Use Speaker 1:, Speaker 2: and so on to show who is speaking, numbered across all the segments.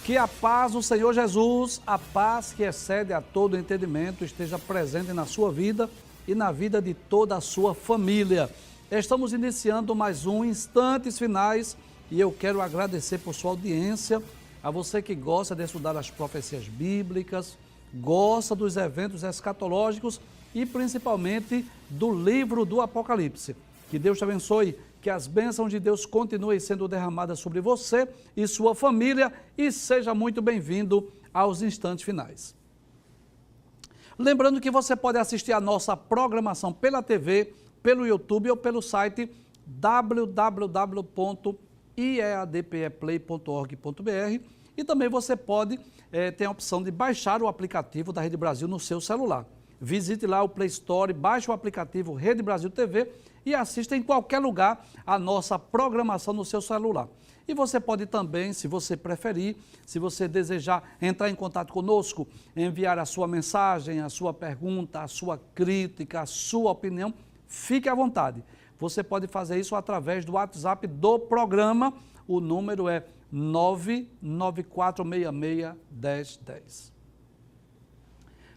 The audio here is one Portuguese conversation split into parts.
Speaker 1: Que a paz do Senhor Jesus, a paz que excede a todo entendimento, esteja presente na sua vida e na vida de toda a sua família. Estamos iniciando mais um Instantes Finais e eu quero agradecer por sua audiência, a você que gosta de estudar as profecias bíblicas, gosta dos eventos escatológicos e principalmente do livro do Apocalipse. Que Deus te abençoe, que as bênçãos de Deus continuem sendo derramadas sobre você e sua família e seja muito bem-vindo aos Instantes Finais. Lembrando que você pode assistir a nossa programação pela TV, pelo YouTube ou pelo site www.iadpeplay.org.br e também você pode ter a opção de baixar o aplicativo da Rede Brasil no seu celular. Visite lá o Play Store, baixe o aplicativo Rede Brasil TV e assista em qualquer lugar a nossa programação no seu celular. E você pode também, se você preferir, se você desejar entrar em contato conosco, enviar a sua mensagem, a sua pergunta, a sua crítica, a sua opinião, fique à vontade. Você pode fazer isso através do WhatsApp do programa, o número é 994661010.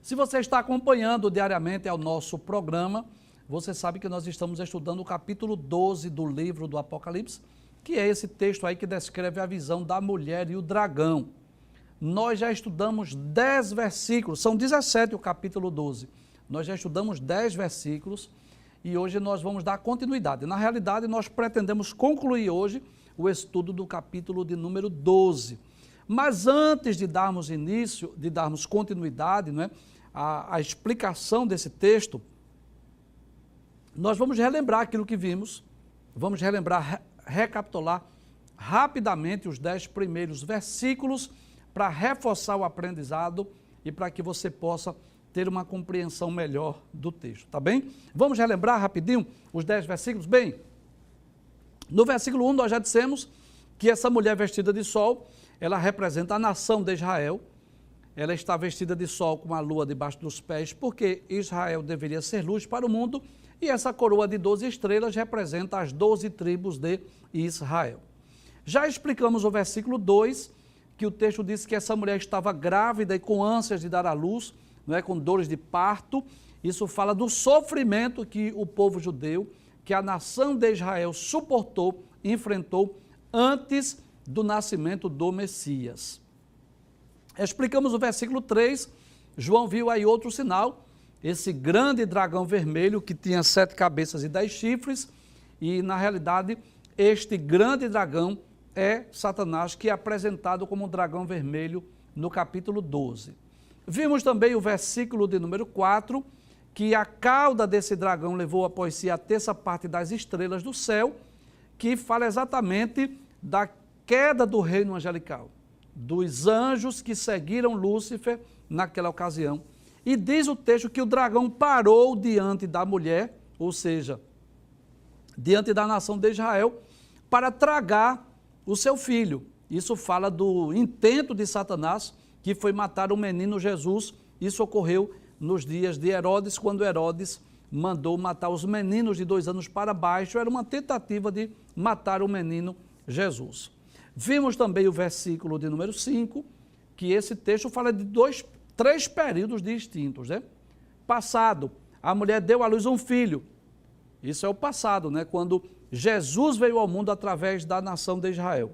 Speaker 1: Se você está acompanhando diariamente ao nosso programa, você sabe que nós estamos estudando o capítulo 12 do livro do Apocalipse, que é esse texto aí que descreve a visão da mulher e o dragão. Nós já estudamos 10 versículos, são 17 o capítulo 12. Nós já estudamos 10 versículos e hoje nós vamos dar continuidade. Na realidade, nós pretendemos concluir hoje o estudo do capítulo de número 12. Mas antes de darmos início, de darmos continuidade, não é? A explicação desse texto, nós vamos relembrar aquilo que vimos, vamos relembrar, recapitular rapidamente os 10 primeiros versículos para reforçar o aprendizado e para que você possa ter uma compreensão melhor do texto, tá bem? Vamos relembrar rapidinho os 10 versículos? Bem, no versículo 1 nós já dissemos que essa mulher vestida de sol, ela representa a nação de Israel. Ela está vestida de sol com a lua debaixo dos pés, porque Israel deveria ser luz para o mundo, e essa coroa de 12 estrelas representa as 12 tribos de Israel. Já explicamos o versículo 2, que o texto diz que essa mulher estava grávida e com ânsias de dar à luz, não é, com dores de parto. Isso fala do sofrimento que o povo judeu, que a nação de Israel suportou, enfrentou antes do nascimento do Messias. Explicamos o versículo 3, João viu aí outro sinal, esse grande dragão vermelho que tinha 7 cabeças e 10 chifres, e na realidade este grande dragão é Satanás, que é apresentado como um dragão vermelho no capítulo 12. Vimos também o versículo de número 4, que a cauda desse dragão levou após si a terça parte das estrelas do céu, que fala exatamente da queda do reino angelical, dos anjos que seguiram Lúcifer naquela ocasião. E diz o texto que o dragão parou diante da mulher, ou seja, diante da nação de Israel, para tragar o seu filho. Isso fala do intento de Satanás, que foi matar o menino Jesus. Isso ocorreu nos dias de Herodes, quando Herodes mandou matar os meninos de 2 anos para baixo. Era uma tentativa de matar o menino Jesus. Vimos também o versículo de número 5, que esse texto fala de 3 períodos distintos, né? Passado, a mulher deu à luz um filho. Isso é o passado, né? Quando Jesus veio ao mundo através da nação de Israel.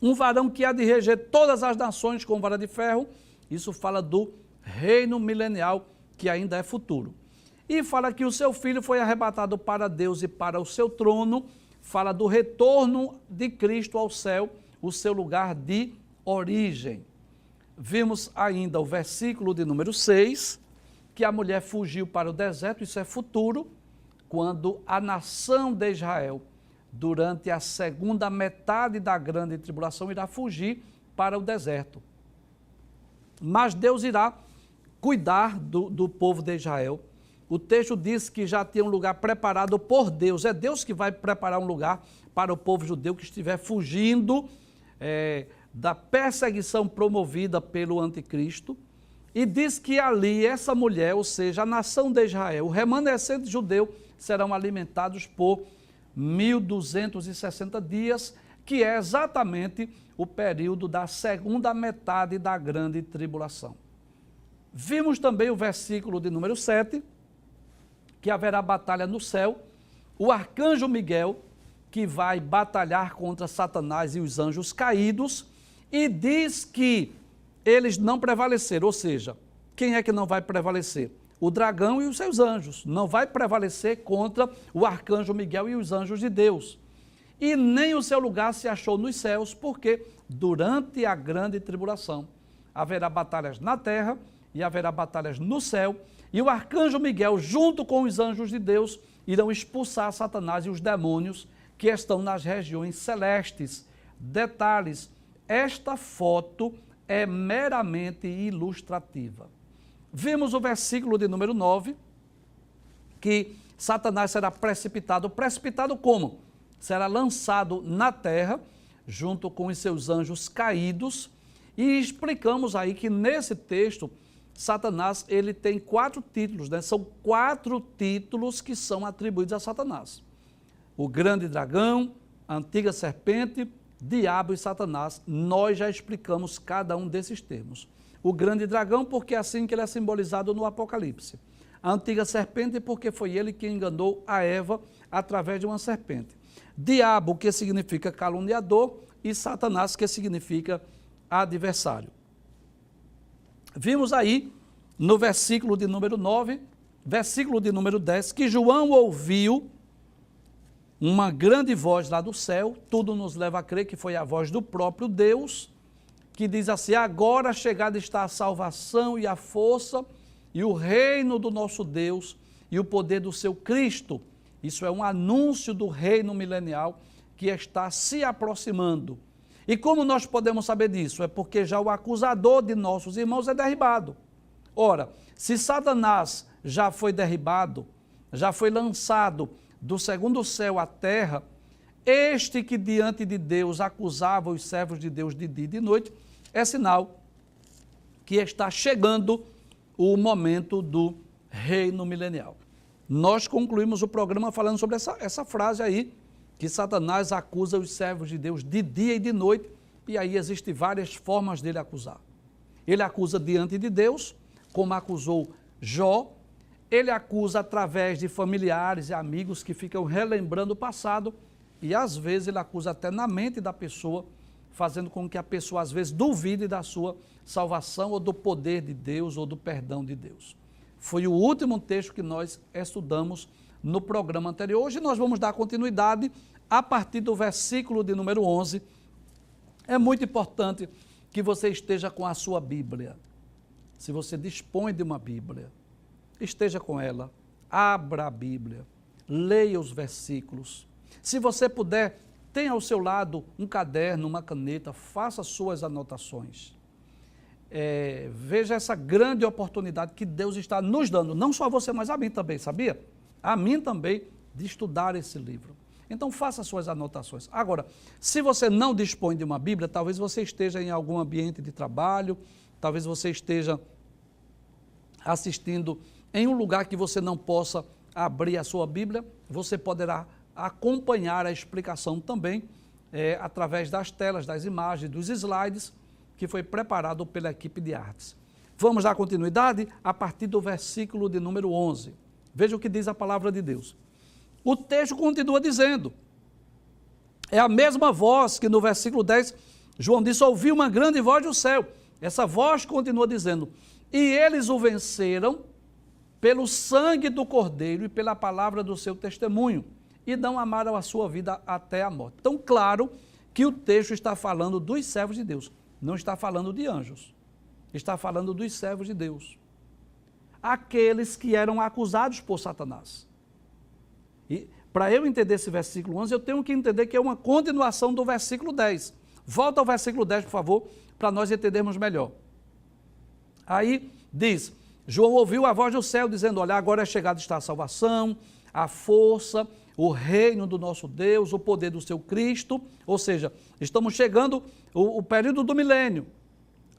Speaker 1: Um varão que há de reger todas as nações com vara de ferro. Isso fala do reino milenial que ainda é futuro. E fala que o seu filho foi arrebatado para Deus e para o seu trono. Fala do retorno de Cristo ao céu, o seu lugar de origem. Vimos ainda o versículo de número 6, que a mulher fugiu para o deserto, isso é futuro, quando a nação de Israel, durante a segunda metade da grande tribulação, irá fugir para o deserto. Mas Deus irá cuidar do povo de Israel. O texto diz que já tinha um lugar preparado por Deus. É Deus que vai preparar um lugar para o povo judeu que estiver fugindo da perseguição promovida pelo anticristo. E diz que ali essa mulher, ou seja, a nação de Israel, o remanescente judeu, serão alimentados por 1260 dias, que é exatamente o período da segunda metade da grande tribulação. Vimos também o versículo de número 7, que haverá batalha no céu, o arcanjo Miguel, que vai batalhar contra Satanás e os anjos caídos, e diz que eles não prevaleceram, ou seja, quem é que não vai prevalecer? O dragão e os seus anjos, não vai prevalecer contra o arcanjo Miguel e os anjos de Deus. E nem o seu lugar se achou nos céus, porque durante a grande tribulação haverá batalhas na terra e haverá batalhas no céu, e o arcanjo Miguel, junto com os anjos de Deus, irão expulsar Satanás e os demônios que estão nas regiões celestes. Detalhes, esta foto é meramente ilustrativa. Vimos o versículo de número 9, que Satanás será precipitado. Precipitado como? Será lançado na terra, junto com os seus anjos caídos, e explicamos aí que nesse texto, Satanás, ele tem 4 títulos, né? São 4 títulos que são atribuídos a Satanás. O grande dragão, a antiga serpente, diabo e Satanás. Nós já explicamos cada um desses termos. O grande dragão, porque é assim que ele é simbolizado no Apocalipse. A antiga serpente, porque foi ele que enganou a Eva através de uma serpente. Diabo, que significa caluniador, e Satanás, que significa adversário. Vimos aí, no versículo de número 9, versículo de número 10, que João ouviu uma grande voz lá do céu, tudo nos leva a crer que foi a voz do próprio Deus, que diz assim: agora chegada está a salvação e a força e o reino do nosso Deus e o poder do seu Cristo. Isso é um anúncio do reino milenial que está se aproximando. E como nós podemos saber disso? É porque já o acusador de nossos irmãos é derribado. Ora, se Satanás já foi derribado, já foi lançado do segundo céu à terra, este que diante de Deus acusava os servos de Deus de dia e de noite, é sinal que está chegando o momento do reino milenial. Nós concluímos o programa falando sobre essa frase aí, que Satanás acusa os servos de Deus de dia e de noite, e aí existem várias formas dele acusar. Ele acusa diante de Deus, como acusou Jó. Ele acusa através de familiares e amigos que ficam relembrando o passado, e às vezes ele acusa até na mente da pessoa, fazendo com que a pessoa às vezes duvide da sua salvação ou do poder de Deus ou do perdão de Deus. Foi o último texto que nós estudamos no programa anterior. Hoje nós vamos dar continuidade a partir do versículo de número 11. É muito importante que você esteja com a sua Bíblia. Se você dispõe de uma Bíblia, esteja com ela, abra a Bíblia, leia os versículos. Se você puder, tenha ao seu lado um caderno, uma caneta, faça suas anotações. Veja essa grande oportunidade que Deus está nos dando, não só a você, mas a mim também, sabia? A mim também, de estudar esse livro. Então faça suas anotações. Agora, se você não dispõe de uma Bíblia, talvez você esteja em algum ambiente de trabalho, talvez você esteja assistindo em um lugar que você não possa abrir a sua Bíblia, você poderá acompanhar a explicação também através das telas, das imagens, dos slides que foi preparado pela equipe de artes. Vamos dar continuidade a partir do versículo de número 11. Veja o que diz a palavra de Deus. O texto continua dizendo, é a mesma voz que no versículo 10, João disse, ouvi uma grande voz do céu. Essa voz continua dizendo, e eles o venceram pelo sangue do Cordeiro e pela palavra do seu testemunho, e não amaram a sua vida até a morte. Então, claro que o texto está falando dos servos de Deus, não está falando de anjos, está falando dos servos de Deus, aqueles que eram acusados por Satanás. E para eu entender esse versículo 11, eu tenho que entender que é uma continuação do versículo 10. Volta ao versículo 10, por favor, para nós entendermos melhor. Aí diz, João ouviu a voz do céu dizendo, olha, agora é chegada está a salvação, a força, o reino do nosso Deus, o poder do seu Cristo, ou seja, estamos chegando o período do milênio.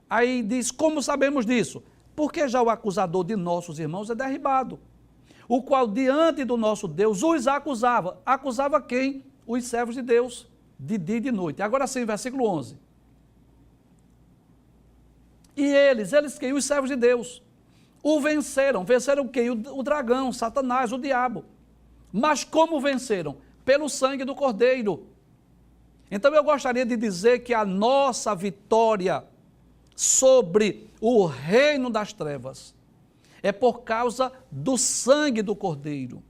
Speaker 1: Aí diz, como sabemos disso? Porque já o acusador de nossos irmãos é derribado, o qual diante do nosso Deus os acusava. Acusava quem? Os servos de Deus. de dia e de noite. Agora sim, versículo 11. E eles quem? Os servos de Deus, o venceram quem? O dragão, Satanás, o diabo. Mas como venceram? Pelo sangue do Cordeiro. Então eu gostaria de dizer que a nossa vitória sobre o reino das trevas é por causa do sangue do Cordeiro.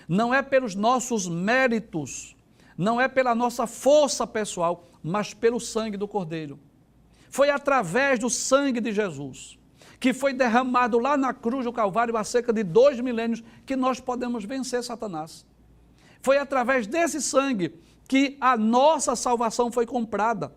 Speaker 1: Não é pelos nossos méritos, não é pela nossa força pessoal, mas pelo sangue do Cordeiro. Foi através do sangue de Jesus, que foi derramado lá na cruz do Calvário há cerca de 2 milênios, que nós podemos vencer Satanás. Foi através desse sangue que a nossa salvação foi comprada.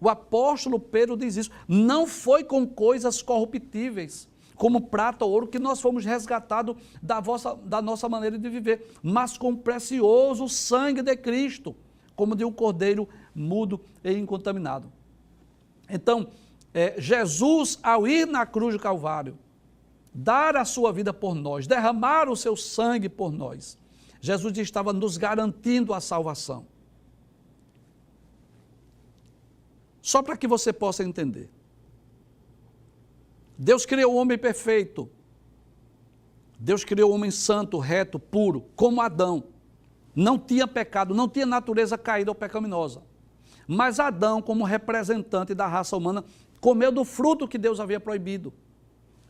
Speaker 1: O apóstolo Pedro diz isso. Não foi com coisas corruptíveis, como prata ou ouro, que nós fomos resgatados da nossa maneira de viver, mas com o precioso sangue de Cristo, como de um cordeiro mudo e incontaminado. Então, Jesus, ao ir na cruz do Calvário, dar a sua vida por nós, derramar o seu sangue por nós, Jesus estava nos garantindo a salvação. Só para que você possa entender. Deus criou o homem perfeito. Deus criou o homem santo, reto, puro, como Adão. Não tinha pecado, não tinha natureza caída ou pecaminosa. Mas Adão, como representante da raça humana, comeu do fruto que Deus havia proibido.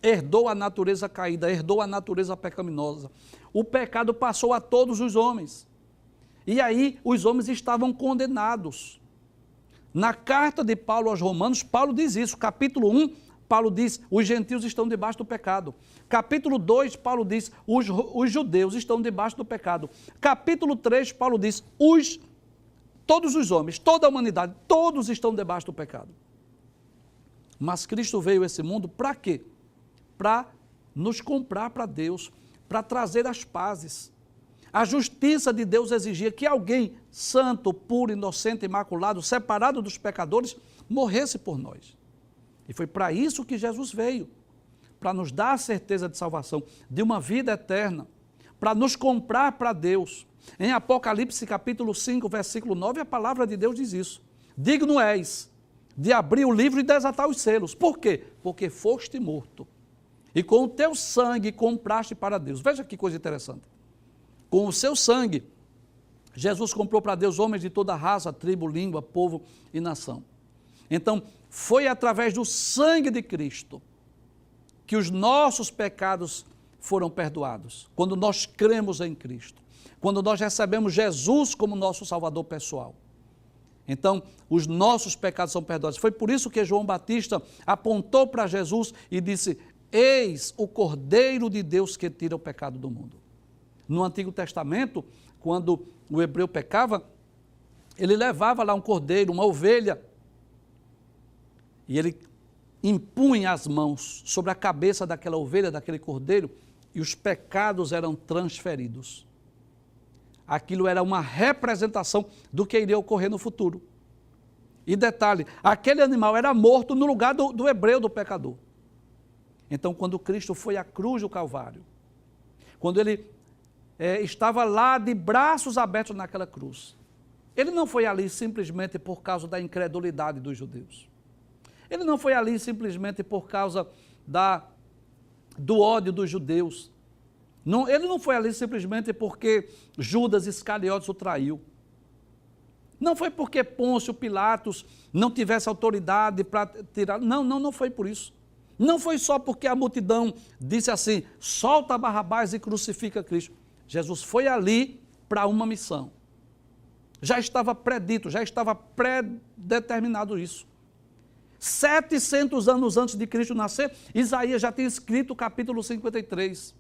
Speaker 1: Herdou a natureza caída, herdou a natureza pecaminosa. O pecado passou a todos os homens. E aí os homens estavam condenados. Na carta de Paulo aos Romanos, Paulo diz isso. Capítulo 1, Paulo diz, os gentios estão debaixo do pecado. Capítulo 2, Paulo diz, os judeus estão debaixo do pecado. Capítulo 3, Paulo diz, todos os homens, toda a humanidade, todos estão debaixo do pecado. Mas Cristo veio a esse mundo para quê? Para nos comprar para Deus, para trazer as pazes. A justiça de Deus exigia que alguém santo, puro, inocente, imaculado, separado dos pecadores, morresse por nós. E foi para isso que Jesus veio, para nos dar a certeza de salvação, de uma vida eterna, para nos comprar para Deus. Em Apocalipse capítulo 5, versículo 9, a palavra de Deus diz isso. Digno és de abrir o livro e desatar os selos. Por quê? Porque foste morto. E com o teu sangue compraste para Deus. Veja que coisa interessante. Com o seu sangue, Jesus comprou para Deus homens de toda raça, tribo, língua, povo e nação. Então, foi através do sangue de Cristo que os nossos pecados foram perdoados. Quando nós cremos em Cristo. Quando nós recebemos Jesus como nosso Salvador pessoal. Então, os nossos pecados são perdoados. Foi por isso que João Batista apontou para Jesus e disse: eis o Cordeiro de Deus que tira o pecado do mundo. No Antigo Testamento, quando o hebreu pecava, ele levava lá um cordeiro, uma ovelha, e ele impunha as mãos sobre a cabeça daquela ovelha, daquele cordeiro, e os pecados eram transferidos. Aquilo era uma representação do que iria ocorrer no futuro. E detalhe, aquele animal era morto no lugar do hebreu, do pecador. Então, quando Cristo foi à cruz do Calvário, quando ele estava lá de braços abertos naquela cruz, ele não foi ali simplesmente por causa da incredulidade dos judeus. Ele não foi ali simplesmente por causa do ódio dos judeus. Não, ele não foi ali simplesmente porque Judas Iscariotes o traiu. Não foi porque Pôncio Pilatos não tivesse autoridade para tirar. Não foi por isso. Não foi só porque a multidão disse assim: solta Barrabás e crucifica Cristo. Jesus foi ali para uma missão. Já estava predito, já estava predeterminado isso. 700 anos antes de Cristo nascer, Isaías já tinha escrito o capítulo 53,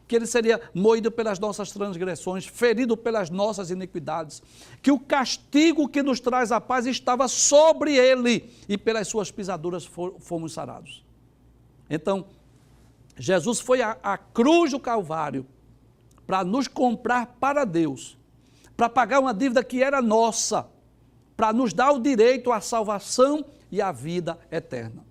Speaker 1: que ele seria moído pelas nossas transgressões, ferido pelas nossas iniquidades, que o castigo que nos traz a paz estava sobre ele, e pelas suas pisaduras fomos sarados. Então, Jesus foi à cruz do Calvário para nos comprar para Deus, para pagar uma dívida que era nossa, para nos dar o direito à salvação e à vida eterna.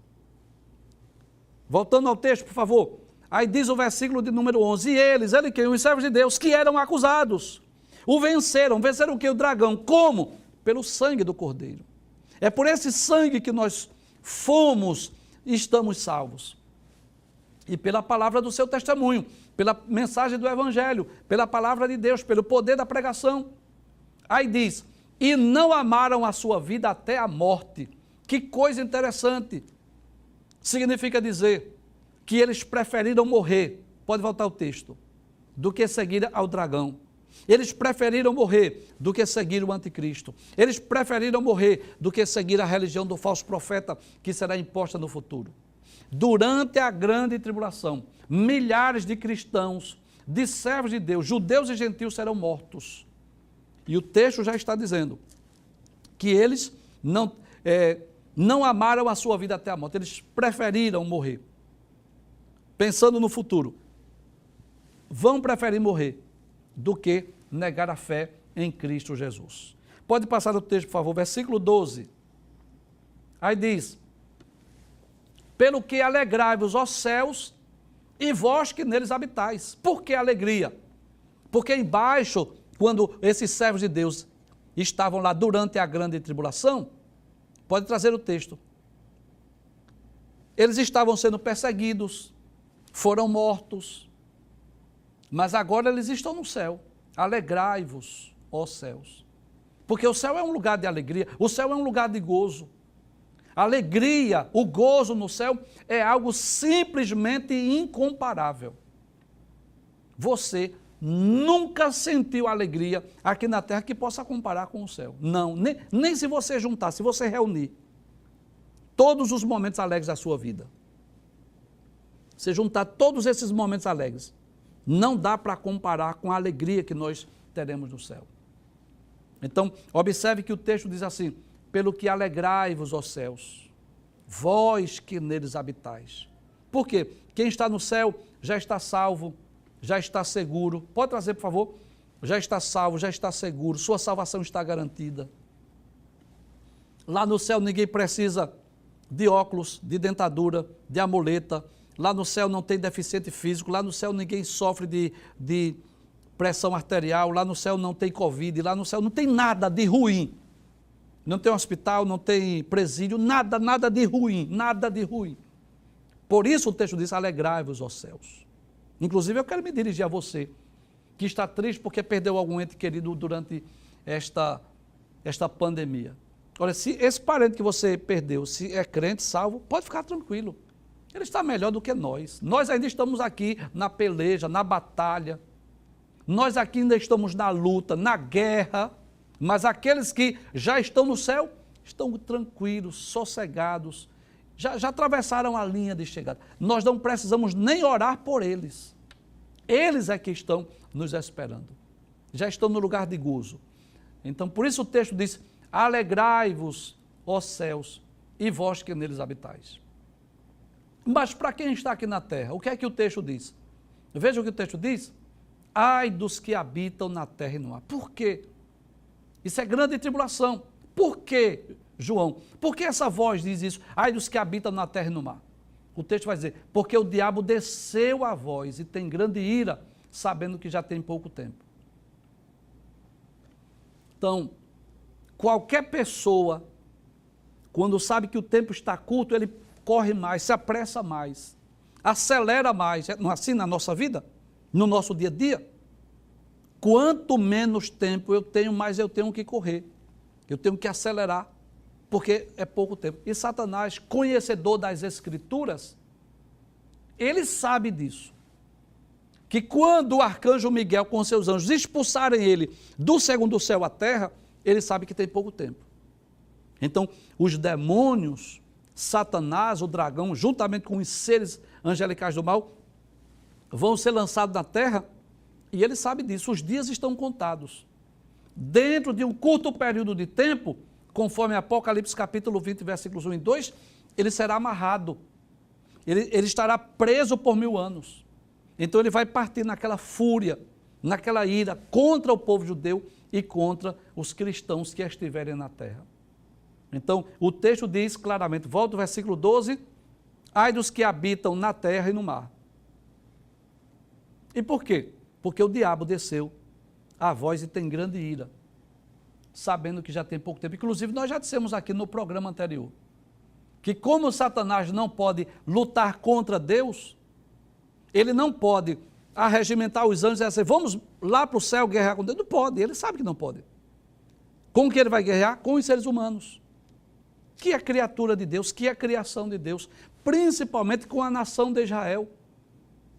Speaker 1: Voltando ao texto, por favor. Aí diz o versículo de número 11, e ele quem? Os servos de Deus, que eram acusados, o venceram o quê? O dragão. Como? pelo sangue do Cordeiro. É por esse sangue que nós fomos e estamos salvos. E pela palavra do seu testemunho, pela mensagem do Evangelho, pela palavra de Deus, pelo poder da pregação. Aí diz, e não amaram a sua vida até a morte. Que coisa interessante. Significa dizer que eles preferiram morrer, pode voltar o texto, do que seguir ao dragão. Eles preferiram morrer do que seguir o anticristo. Eles preferiram morrer do que seguir a religião do falso profeta que será imposta no futuro. Durante a grande tribulação, milhares de cristãos, de servos de Deus, judeus e gentios serão mortos. E o texto já está dizendo que eles não amaram a sua vida até a morte, eles preferiram morrer. Pensando no futuro, vão preferir morrer do que negar a fé em Cristo Jesus. Pode passar o texto, por favor, versículo 12. Aí diz, pelo que alegrai-vos, ó céus, e vós que neles habitais. Por que alegria? Porque embaixo, quando esses servos de Deus estavam lá durante a grande tribulação, pode trazer o texto, eles estavam sendo perseguidos, foram mortos, mas agora eles estão no céu. Alegrai-vos, ó céus. Porque o céu é um lugar de alegria, o céu é um lugar de gozo. A alegria, o gozo no céu é algo simplesmente incomparável. Você nunca sentiu alegria aqui na terra que possa comparar com o céu. Não, nem se você juntar, se você reunir todos os momentos alegres da sua vida. Se juntar todos esses momentos alegres, não dá para comparar com a alegria que nós teremos no céu. Então, observe que o texto diz assim, pelo que alegrai-vos, ó céus, vós que neles habitais. Por quê? Quem está no céu já está salvo, já está seguro. Pode trazer, por favor? Já está salvo, já está seguro, sua salvação está garantida. Lá no céu ninguém precisa de óculos, de dentadura, de amuleta. Lá no céu não tem deficiente físico, lá no céu ninguém sofre de pressão arterial, lá no céu não tem Covid, lá no céu não tem nada de ruim. Não tem hospital, não tem presídio, nada de ruim, nada de ruim. Por isso o texto diz, alegrai-vos, ó céus. Inclusive eu quero me dirigir a você, que está triste porque perdeu algum ente querido durante esta pandemia. Olha, se esse parente que você perdeu, se é crente, salvo, pode ficar tranquilo. Ele está melhor do que nós. Nós ainda estamos aqui na peleja, na batalha. Nós aqui ainda estamos na luta, na guerra. Mas aqueles que já estão no céu, estão tranquilos, sossegados. Já atravessaram a linha de chegada. Nós não precisamos nem orar por eles. Eles é que estão nos esperando. Já estão no lugar de gozo. Então, por isso o texto diz, alegrai-vos, ó céus, e vós que neles habitais. Mas para quem está aqui na terra, o que é que o texto diz? Veja o que o texto diz. Ai dos que habitam na terra e no ar. Por quê? Isso é grande tribulação. Por quê, João? Por que essa voz diz isso? Ai dos que habitam na terra e no mar. O texto vai dizer, porque o diabo desceu a voz e tem grande ira, sabendo que já tem pouco tempo. Então, qualquer pessoa, quando sabe que o tempo está curto, ele corre mais, se apressa mais, acelera mais. Não é assim na nossa vida? No nosso dia a dia? Quanto menos tempo eu tenho, mais eu tenho que correr. Eu tenho que acelerar, porque é pouco tempo. E Satanás, conhecedor das Escrituras, ele sabe disso. Que quando o arcanjo Miguel com seus anjos expulsarem ele do segundo céu à terra, ele sabe que tem pouco tempo. Então, os demônios, Satanás, o dragão, juntamente com os seres angelicais do mal, vão ser lançados na terra, e ele sabe disso, os dias estão contados. Dentro de um curto período de tempo, conforme Apocalipse capítulo 20, versículos 1 e 2, ele será amarrado, ele estará preso por 1000 anos. Então ele vai partir naquela fúria, naquela ira contra o povo judeu e contra os cristãos que estiverem na terra. Então o texto diz claramente, volta ao versículo 12, ai dos que habitam na terra e no mar. E por quê? Porque o diabo desceu a voz e tem grande ira. sabendo que já tem pouco tempo. Inclusive, nós já dissemos aqui no programa anterior, que como Satanás não pode lutar contra Deus, ele não pode arregimentar os anjos e dizer assim, vamos lá para o céu guerrear com Deus. Não pode, ele sabe que não pode. Com que ele vai guerrear? Com os seres humanos, que é criatura de Deus, que é criação de Deus, principalmente com a nação de Israel,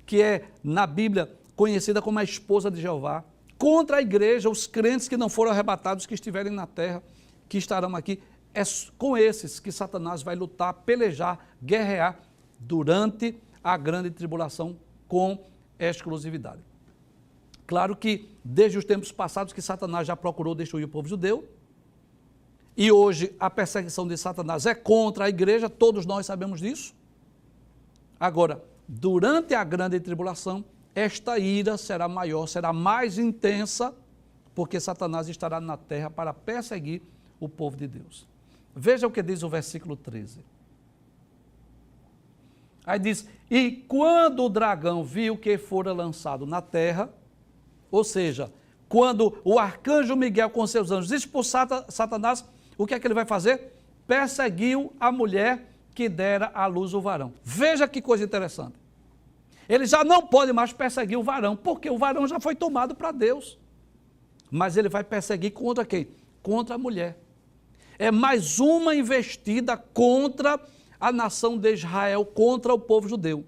Speaker 1: que é, na Bíblia, conhecida como a esposa de Jeová, contra a igreja, os crentes que não foram arrebatados, que estiverem na terra, que estarão aqui. É com esses que Satanás vai lutar, pelejar, guerrear durante a grande tribulação com exclusividade. Claro que desde os tempos passados que Satanás já procurou destruir o povo judeu, e hoje a perseguição de Satanás é contra a igreja, todos nós sabemos disso. Agora, durante a grande tribulação, esta ira será maior, será mais intensa, porque Satanás estará na terra para perseguir o povo de Deus. Veja o que diz o versículo 13. Aí diz, e quando o dragão viu que fora lançado na terra, ou seja, quando o arcanjo Miguel com seus anjos expulsar Satanás, o que é que ele vai fazer? Perseguiu a mulher que dera à luz o varão. Veja que coisa interessante. Ele já não pode mais perseguir o varão, porque o varão já foi tomado para Deus. Mas ele vai perseguir contra quem? Contra a mulher. É mais uma investida contra a nação de Israel, contra o povo judeu.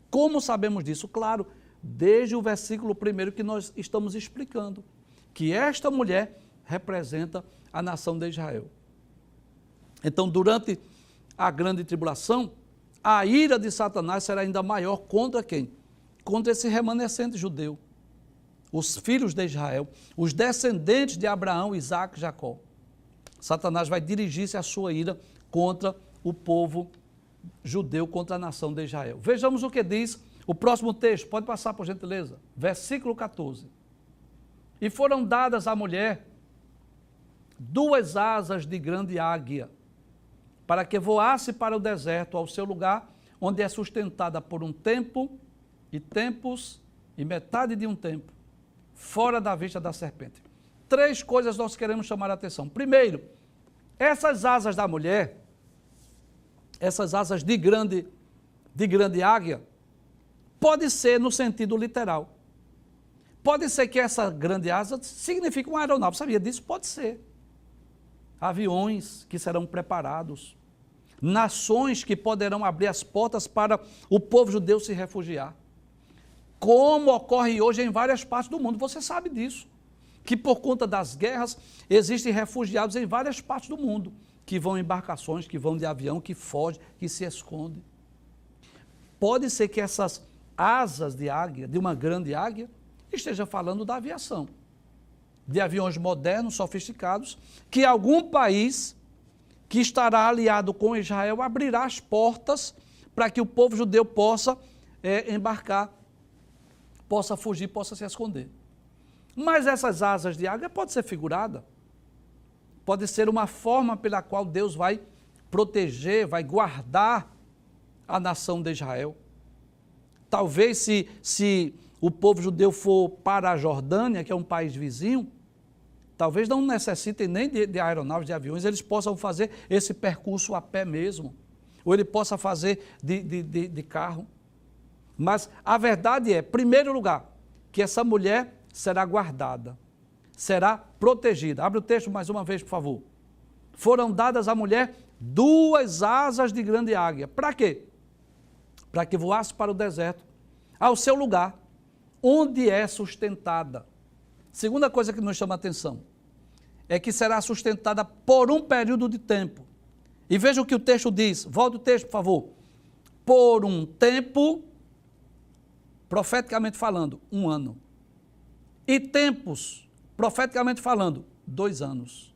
Speaker 1: Como sabemos disso? Claro, desde o versículo 1 que nós estamos explicando, que esta mulher representa a nação de Israel. Então, durante a grande tribulação, a ira de Satanás será ainda maior contra quem? Contra esse remanescente judeu, os filhos de Israel, os descendentes de Abraão, Isaque e Jacó. Satanás vai dirigir-se a sua ira contra o povo judeu, contra a nação de Israel. Vejamos o que diz o próximo texto, pode passar por gentileza, versículo 14. E foram dadas à mulher 2 asas de grande águia, para que voasse para o deserto, ao seu lugar, onde é sustentada por um tempo, e tempos, e metade de um tempo, fora da vista da serpente. 3 coisas nós queremos chamar a atenção. Primeiro, essas asas da mulher, essas asas de grande águia, pode ser no sentido literal. Pode ser que essa grande asa signifique uma aeronave, sabia disso? Pode ser. Aviões que serão preparados, nações que poderão abrir as portas para o povo judeu se refugiar. Como ocorre hoje em várias partes do mundo, você sabe disso, que por conta das guerras existem refugiados em várias partes do mundo, que vão em embarcações, que vão de avião, que fogem, que se escondem. Pode ser que essas asas de águia, de uma grande águia, esteja falando da aviação, de aviões modernos, sofisticados, que algum país que estará aliado com Israel abrirá as portas para que o povo judeu possa embarcar, possa fugir, possa se esconder. Mas essas asas de águia pode ser figurada, pode ser uma forma pela qual Deus vai proteger, vai guardar a nação de Israel. Talvez se o povo judeu for para a Jordânia, que é um país vizinho, talvez não necessitem nem de aeronaves, de aviões, eles possam fazer esse percurso a pé mesmo, ou ele possa fazer de carro. Mas a verdade é, em primeiro lugar, que essa mulher será guardada, será protegida. Abre o texto mais uma vez, por favor. Foram dadas à mulher 2 asas de grande águia. Para quê? Para que voasse para o deserto, ao seu lugar, onde é sustentada. Segunda coisa que nos chama a atenção é que será sustentada por um período de tempo. E veja o que o texto diz. Volte o texto, por favor. Por um tempo, profeticamente falando, 1 ano. E tempos, profeticamente falando, 2 anos.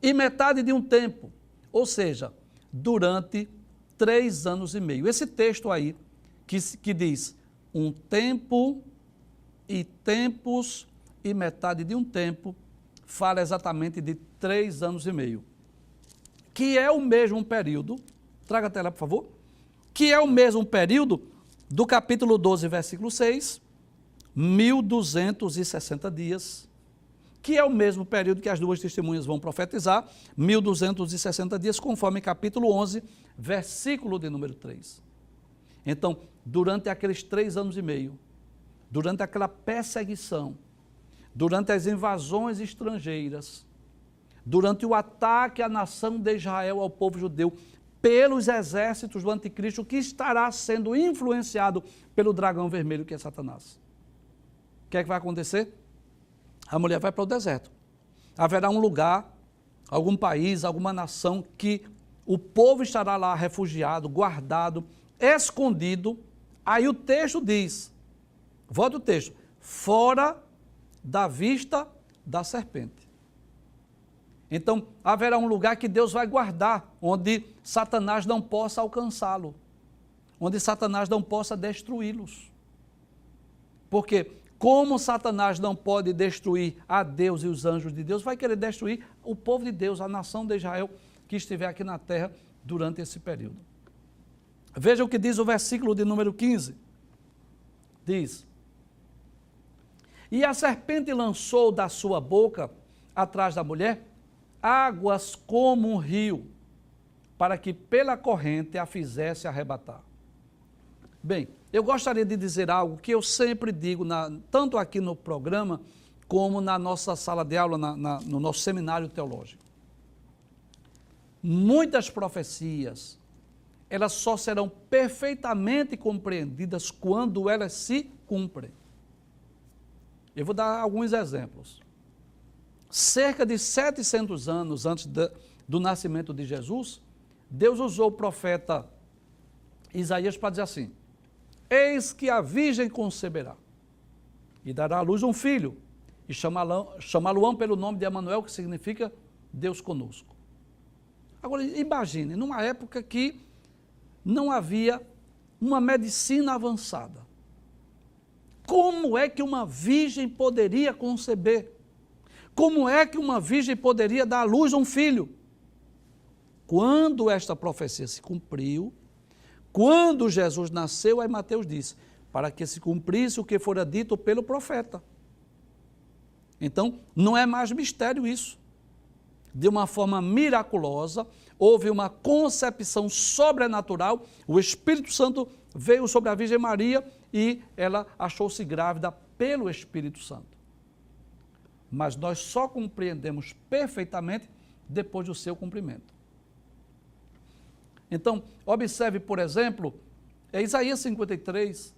Speaker 1: E metade de um tempo, ou seja, durante 3 anos e meio. Esse texto aí, que diz um tempo e tempos e metade de um tempo, fala exatamente de 3 anos e meio. Que é o mesmo período, traga a tela, por favor, que é o mesmo período do capítulo 12, versículo 6, 1260 dias, que é o mesmo período que as duas testemunhas vão profetizar, 1260 dias, conforme capítulo 11, versículo de número 3. Então, durante aqueles 3 anos e meio, durante aquela perseguição, durante as invasões estrangeiras, durante o ataque à nação de Israel, ao povo judeu, pelos exércitos do anticristo, que estará sendo influenciado pelo dragão vermelho, que é Satanás. O que é que vai acontecer? A mulher vai para o deserto. Haverá um lugar, algum país, alguma nação, que o povo estará lá refugiado, guardado, escondido. Aí o texto diz, volta o texto, fora da vista da serpente. Então, haverá um lugar que Deus vai guardar, onde Satanás não possa alcançá-lo, onde Satanás não possa destruí-los. Porque, como Satanás não pode destruir a Deus e os anjos de Deus, vai querer destruir o povo de Deus, a nação de Israel, que estiver aqui na terra durante esse período. Veja o que diz o versículo de número 15. Diz: e a serpente lançou da sua boca, atrás da mulher, águas como um rio, para que pela corrente a fizesse arrebatar. Bem, eu gostaria de dizer algo que eu sempre digo, tanto aqui no programa, como na nossa sala de aula, no nosso seminário teológico. Muitas profecias, elas só serão perfeitamente compreendidas quando elas se cumprem. Eu vou dar alguns exemplos. Cerca de 700 anos antes do nascimento de Jesus, Deus usou o profeta Isaías para dizer assim: eis que a virgem conceberá e dará à luz um filho, e chamá-lo-ão pelo nome de Emanuel, que significa Deus conosco. Agora, imagine, numa época que não havia uma medicina avançada, como é que uma virgem poderia conceber? Como é que uma virgem poderia dar à luz a um filho? Quando esta profecia se cumpriu, quando Jesus nasceu, aí Mateus disse, para que se cumprisse o que fora dito pelo profeta. Então, não é mais mistério isso. De uma forma miraculosa, houve uma concepção sobrenatural, o Espírito Santo veio sobre a Virgem Maria e ela achou-se grávida pelo Espírito Santo. Mas nós só compreendemos perfeitamente depois do seu cumprimento. Então, observe, por exemplo, Isaías 53,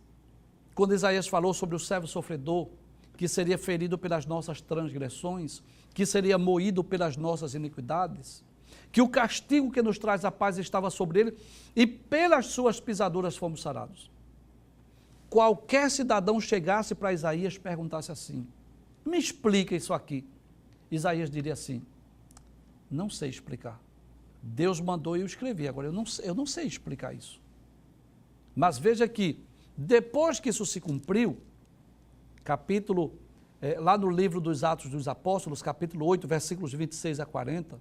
Speaker 1: quando Isaías falou sobre o servo sofredor, que seria ferido pelas nossas transgressões, que seria moído pelas nossas iniquidades, que o castigo que nos traz a paz estava sobre ele, e pelas suas pisaduras fomos sarados. Qualquer cidadão chegasse para Isaías e perguntasse assim, me explica isso aqui. Isaías diria assim, não sei explicar. Deus mandou e eu escrevi, agora eu não sei explicar isso. Mas veja que, depois que isso se cumpriu, lá no livro dos Atos dos Apóstolos, capítulo 8, versículos 26 a 40,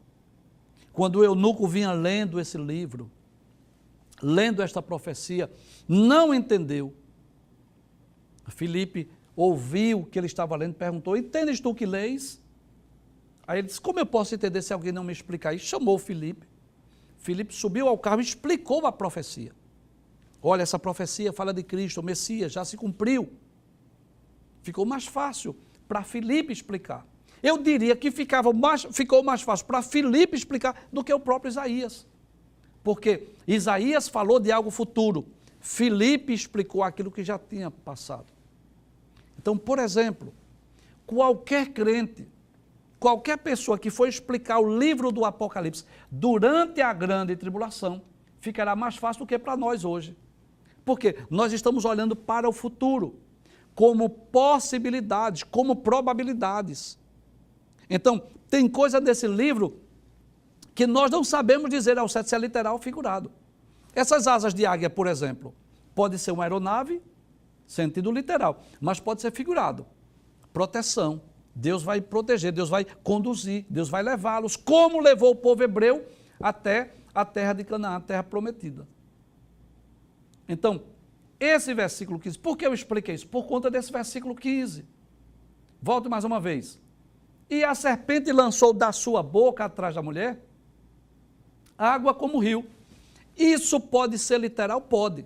Speaker 1: quando o eunuco vinha lendo esse livro, lendo esta profecia, não entendeu. Filipe ouviu o que ele estava lendo, perguntou, entendes tu o que leis? Aí ele disse, como eu posso entender se alguém não me explicar isso? Chamou Filipe. Filipe subiu ao carro e explicou a profecia. Olha, essa profecia fala de Cristo, o Messias, já se cumpriu. Ficou mais fácil para Filipe explicar. Eu diria que ficou mais fácil para Filipe explicar do que o próprio Isaías. Porque Isaías falou de algo futuro. Filipe explicou aquilo que já tinha passado. Então, por exemplo, qualquer crente, qualquer pessoa que for explicar o livro do Apocalipse durante a grande tribulação, ficará mais fácil do que para nós hoje. Porque nós estamos olhando para o futuro, como possibilidades, como probabilidades. Então, tem coisa desse livro que nós não sabemos dizer ao certo se é literal ou figurado. Essas asas de águia, por exemplo, pode ser uma aeronave, sentido literal, mas pode ser figurado. Proteção. Deus vai proteger, Deus vai conduzir, Deus vai levá-los, como levou o povo hebreu até a terra de Canaã, a terra prometida. Então, esse versículo 15, por que eu expliquei isso? Por conta desse versículo 15. Volto mais uma vez. E a serpente lançou da sua boca atrás da mulher água como rio. Isso pode ser literal? Pode.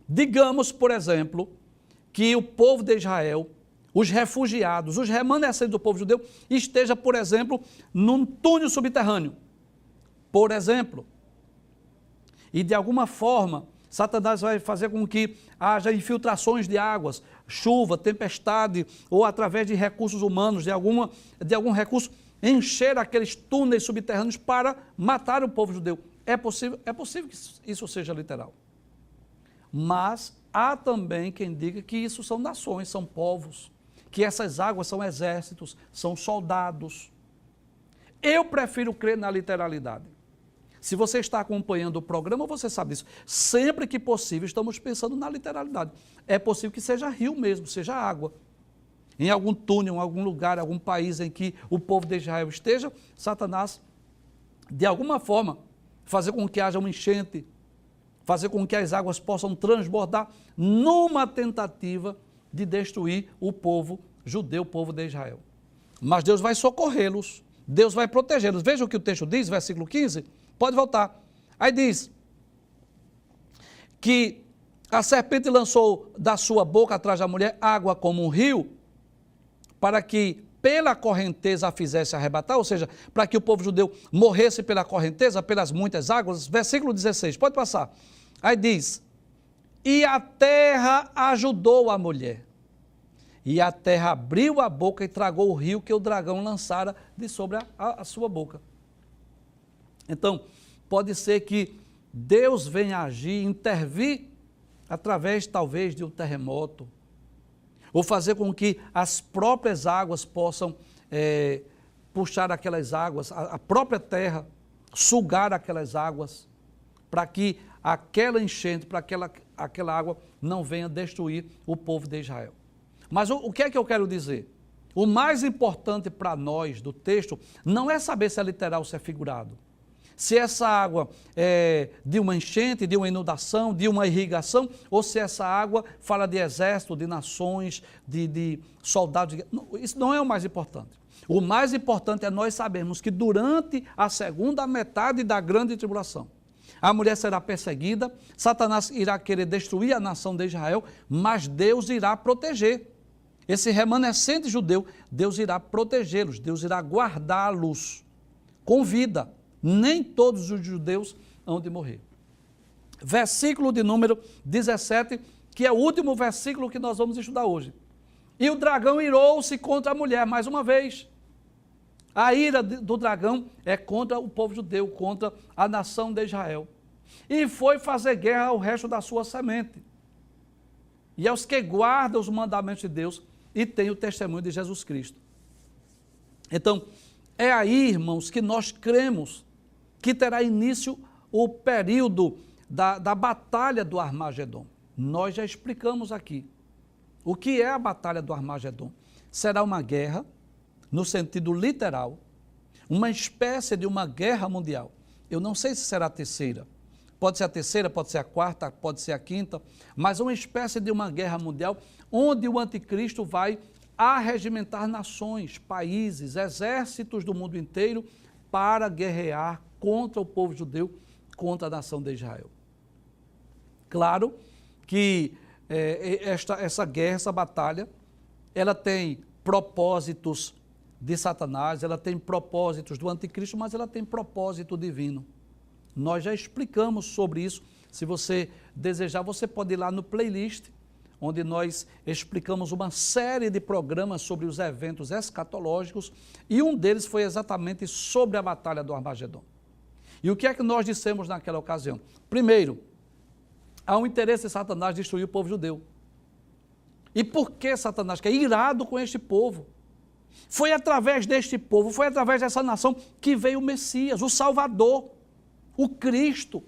Speaker 1: Digamos, por exemplo, que o povo de Israel, os refugiados, os remanescentes do povo judeu, esteja, por exemplo, num túnel subterrâneo. Por exemplo. E de alguma forma, Satanás vai fazer com que haja infiltrações de águas, chuva, tempestade, ou através de recursos humanos, de algum recurso, encher aqueles túneis subterrâneos para matar o povo judeu. É possível que isso seja literal. Mas há também quem diga que isso são nações, são povos, que essas águas são exércitos, são soldados. Eu prefiro crer na literalidade. Se você está acompanhando o programa, você sabe disso. Sempre que possível, estamos pensando na literalidade. É possível que seja rio mesmo, seja água. Em algum túnel, em algum lugar, algum país em que o povo de Israel esteja, Satanás, de alguma forma, fazer com que haja uma enchente, fazer com que as águas possam transbordar, numa tentativa de destruir o povo judeu, o povo de Israel. Mas Deus vai socorrê-los, Deus vai protegê-los. Veja o que o texto diz, versículo 15, pode voltar. Aí diz que a serpente lançou da sua boca atrás da mulher água como um rio, para que pela correnteza a fizesse arrebatar, ou seja, para que o povo judeu morresse pela correnteza, pelas muitas águas. Versículo 16, pode passar. Aí diz, e a terra ajudou a mulher, e a terra abriu a boca e tragou o rio que o dragão lançara de sobre a sua boca. Então, pode ser que Deus venha agir, intervir, através talvez de um terremoto, ou fazer com que as próprias águas possam puxar aquelas águas, a própria terra, sugar aquelas águas, para que aquela enchente, para aquela água não venha destruir o povo de Israel. Mas o que é que eu quero dizer? O mais importante para nós do texto não é saber se é literal ou se é figurado. Se essa água é de uma enchente, de uma inundação, de uma irrigação, ou se essa água fala de exército, de nações, de soldados. Isso não é o mais importante. O mais importante é nós sabermos que durante a segunda metade da grande tribulação, a mulher será perseguida, Satanás irá querer destruir a nação de Israel, mas Deus irá proteger. Esse remanescente judeu, Deus irá protegê-los, Deus irá guardá-los com vida. Nem todos os judeus hão de morrer. Versículo de número 17, que é o último versículo que nós vamos estudar hoje. E o dragão irou-se contra a mulher, mais uma vez. A ira do dragão é contra o povo judeu, contra a nação de Israel. E foi fazer guerra ao resto da sua semente. E aos que guardam os mandamentos de Deus e têm o testemunho de Jesus Cristo. Então, é aí, irmãos, que nós cremos que terá início o período da batalha do Armagedon. Nós já explicamos aqui o que é a batalha do Armagedon. Será uma guerra, no sentido literal, uma espécie de uma guerra mundial. Eu não sei se será a terceira. Pode ser a terceira, pode ser a quarta, pode ser a quinta, mas uma espécie de uma guerra mundial onde o anticristo vai arregimentar nações, países, exércitos do mundo inteiro para guerrear contra o povo judeu, contra a nação de Israel. Claro que essa guerra, essa batalha, ela tem propósitos de Satanás, ela tem propósitos do anticristo, mas ela tem propósito divino. Nós já explicamos sobre isso. Se você desejar, você pode ir lá no playlist, onde nós explicamos uma série de programas sobre os eventos escatológicos, e um deles foi exatamente sobre a batalha do Armagedon. E o que é que nós dissemos naquela ocasião? Primeiro, há um interesse de Satanás destruir o povo judeu. E por que Satanás quer? Irado com este povo. Foi através deste povo, foi através dessa nação que veio o Messias, o Salvador, o Cristo.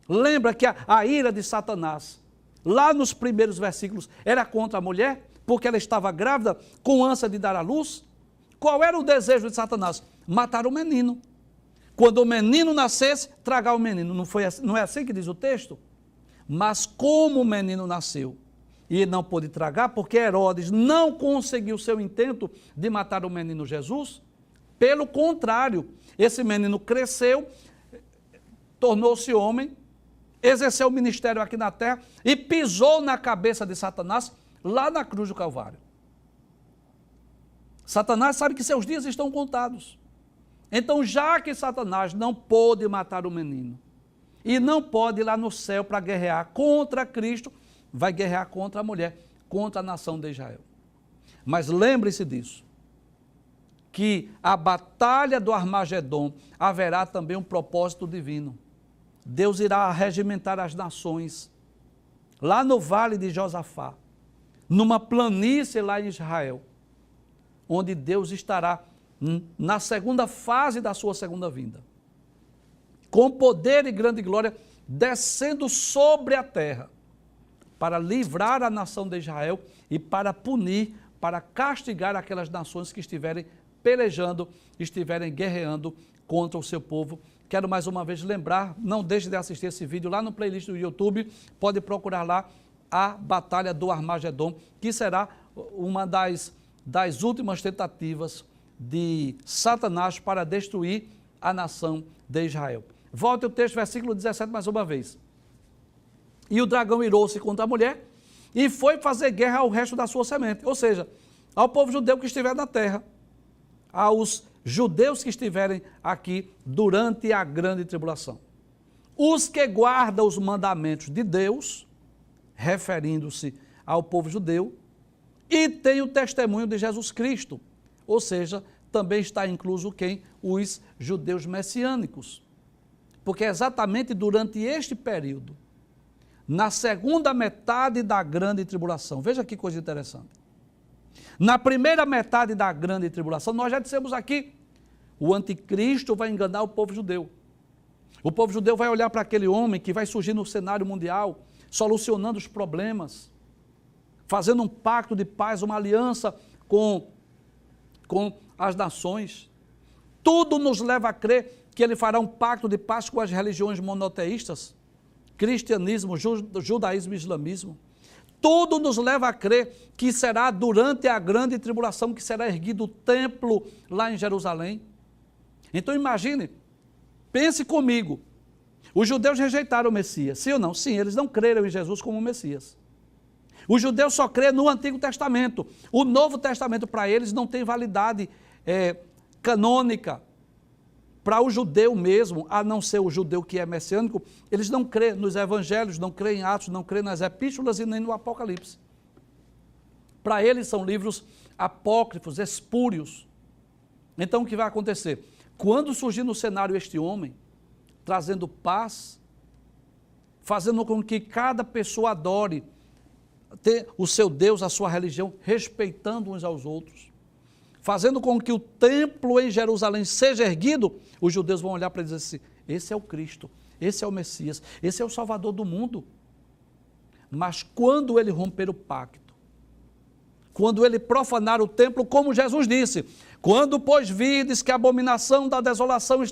Speaker 1: Lembra que a ira de Satanás, lá nos primeiros versículos, era contra a mulher, porque ela estava grávida, com ânsia de dar à luz? Qual era o desejo de Satanás? Matar o menino. Quando o menino nascesse, tragar o menino. Não é assim que diz o texto? Mas como o menino nasceu e não pôde tragar, porque Herodes não conseguiu seu intento de matar o menino Jesus. Pelo contrário, esse menino cresceu, tornou-se homem, exerceu o ministério aqui na terra e pisou na cabeça de Satanás lá na cruz do Calvário. Satanás sabe que seus dias estão contados. Então, já que Satanás não pôde matar o menino e não pode ir lá no céu para guerrear contra Cristo, vai guerrear contra a mulher, contra a nação de Israel. Mas lembre-se disso, que a batalha do Armagedom haverá também um propósito divino. Deus irá regimentar as nações, lá no vale de Josafá, numa planície lá em Israel, onde Deus estará na segunda fase da sua segunda vinda, com poder e grande glória, descendo sobre a terra, para livrar a nação de Israel e para punir, para castigar aquelas nações que estiverem pelejando, estiverem guerreando contra o seu povo. Quero mais uma vez lembrar, não deixe de assistir esse vídeo lá no playlist do YouTube, pode procurar lá a Batalha do Armagedom, que será uma das últimas tentativas de Satanás para destruir a nação de Israel. Volte o texto, versículo 17 mais uma vez. E o dragão irou-se contra a mulher e foi fazer guerra ao resto da sua semente, ou seja, ao povo judeu que estiver na terra, aos judeus que estiverem aqui durante a grande tribulação. Os que guardam os mandamentos de Deus, referindo-se ao povo judeu, e tem o testemunho de Jesus Cristo, ou seja, também está incluso quem? Os judeus messiânicos. Porque é exatamente durante este período, na segunda metade da grande tribulação, veja que coisa interessante. Na primeira metade da grande tribulação, nós já dissemos aqui, o anticristo vai enganar o povo judeu. O povo judeu vai olhar para aquele homem que vai surgir no cenário mundial, solucionando os problemas, fazendo um pacto de paz, uma aliança com as nações. Tudo nos leva a crer que ele fará um pacto de paz com as religiões monoteístas, cristianismo, judaísmo e islamismo. Tudo nos leva a crer que será durante a grande tribulação que será erguido o templo lá em Jerusalém. Então imagine, pense comigo, os judeus rejeitaram o Messias, sim ou não? Sim, eles não creram em Jesus como Messias. Os judeus só crêem no Antigo Testamento. O Novo Testamento para eles não tem validade canônica. Para o judeu mesmo, a não ser o judeu que é messiânico, eles não creem nos evangelhos, não creem em Atos, não creem nas epístolas e nem no Apocalipse. Para eles são livros apócrifos, espúrios. Então o que vai acontecer? Quando surgir no cenário este homem, trazendo paz, fazendo com que cada pessoa adore ter o seu Deus, a sua religião, respeitando uns aos outros, fazendo com que o templo em Jerusalém seja erguido, os judeus vão olhar para ele e dizer assim, esse é o Cristo, esse é o Messias, esse é o Salvador do mundo. Mas quando ele romper o pacto, quando ele profanar o templo, como Jesus disse, quando, pois, virdes que a abominação da desolação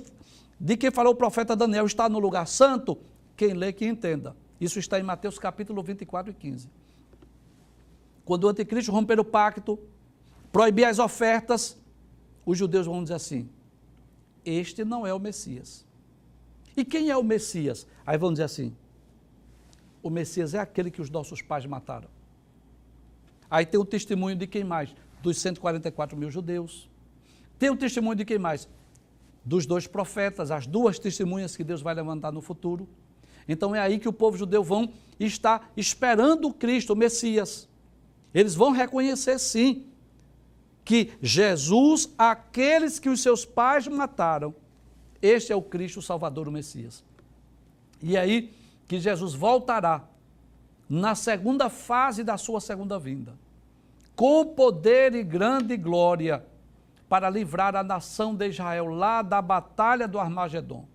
Speaker 1: de que falou o profeta Daniel está no lugar santo, quem lê que entenda. Isso está em Mateus capítulo 24 e 15. Quando o anticristo romper o pacto, proibir as ofertas, os judeus vão dizer assim, este não é o Messias. E quem é o Messias? Aí vão dizer assim, o Messias é aquele que os nossos pais mataram. Aí tem o testemunho de quem mais? Dos 144 mil judeus. Tem o testemunho de quem mais? Dos 2 profetas, as 2 testemunhas que Deus vai levantar no futuro. Então é aí que o povo judeu vão estar esperando o Cristo, o Messias. Eles vão reconhecer sim, que Jesus, aqueles que os seus pais mataram, este é o Cristo, o Salvador, o Messias. E é aí que Jesus voltará na segunda fase da sua segunda vinda, com poder e grande glória, para livrar a nação de Israel lá da batalha do Armagedom,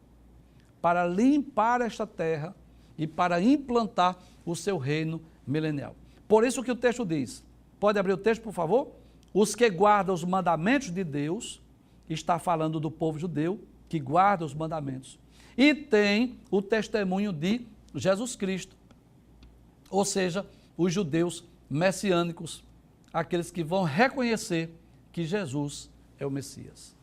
Speaker 1: para limpar esta terra e para implantar o seu reino milenial. Por isso que o texto diz, pode abrir o texto, por favor? Os que guardam os mandamentos de Deus, está falando do povo judeu, que guarda os mandamentos, e tem o testemunho de Jesus Cristo, ou seja, os judeus messiânicos, aqueles que vão reconhecer que Jesus é o Messias.